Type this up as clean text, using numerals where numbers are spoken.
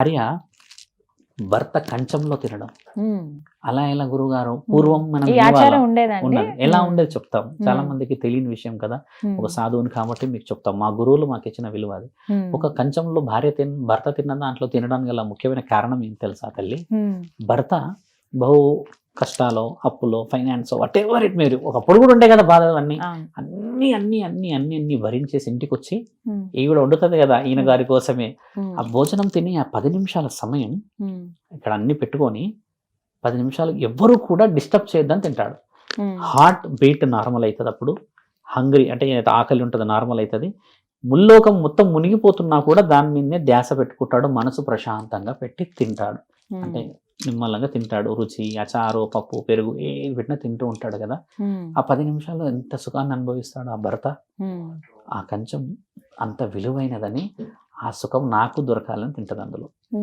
భార్య భర్త కంచంలో తినడం ఉమ్. అలా ఎలా గురుగారు? పూర్వం మనం ఈ జీవాల ఆచారం ఉండేదండి. ఉన్నది ఎలా ఉమ్. ఉండేది చెప్తాం. చాలా ఉమ్. మందికి తెలియని విషయం కదా. ఉమ్. ఒక సాధువుని కాబట్టి మీకు చెప్తాం. మా గురువులు మాకు ఇచ్చిన విలువ అది. ఉమ్. ఒక కంచంలో భర్త తిన్న దాంట్లో తినడానికి గల ముఖ్యమైన కారణం ఏం తెలుసా తల్లి? ఉమ్. భర్త బహు కష్టాలు, అప్పులో, ఫైనాన్స్ వాట్ ఎవర్ ఇట్ మీరు ఒకప్పుడు కూడా ఉండే కదా బాధలు అన్నీ. అవును. అన్నీ అన్నీ అన్నీ అన్నీ అన్నీ భరించేసి ఇంటికి వచ్చి ఉమ్. ఈవిడ వండుతుంది కదా ఈయన గారి కోసమే. ఉమ్. ఆ భోజనం తిని ఆ 10 నిమిషాల సమయం ఉమ్. ఇక్కడ అన్ని పెట్టుకొని 10 నిమిషాలు ఎవ్వరూ కూడా డిస్టర్బ్ చేయొద్దని తింటాడు. ఉమ్. హార్ట్ బీట్ నార్మల్ అవుతుంది. అప్పుడు హంగ్రీ అంటే ఆకలి ఉంటుంది నార్మల్ అవుతుంది. ముల్లోకం మొత్తం మునిగిపోతున్నా కూడా దాని మీదనే ధ్యాస పెట్టుకుంటాడు. మనసు ప్రశాంతంగా పెట్టి తింటాడు. ఉమ్. అంటే నిమ్మలంగా తింటాడు. రుచి, అచారు, పప్పు, పెరుగు ఏది పెట్టినా తింటూ ఉంటాడు కదా. ఉమ్. ఆ 10 నిమిషాల్లో ఎంత సుఖాన్ని అనుభవిస్తాడు ఆ భర్త. ఉమ్. ఆ కంచం అంత విలువైనదని, ఆ సుఖం నాకు దొరకాలని తింటది అందులో.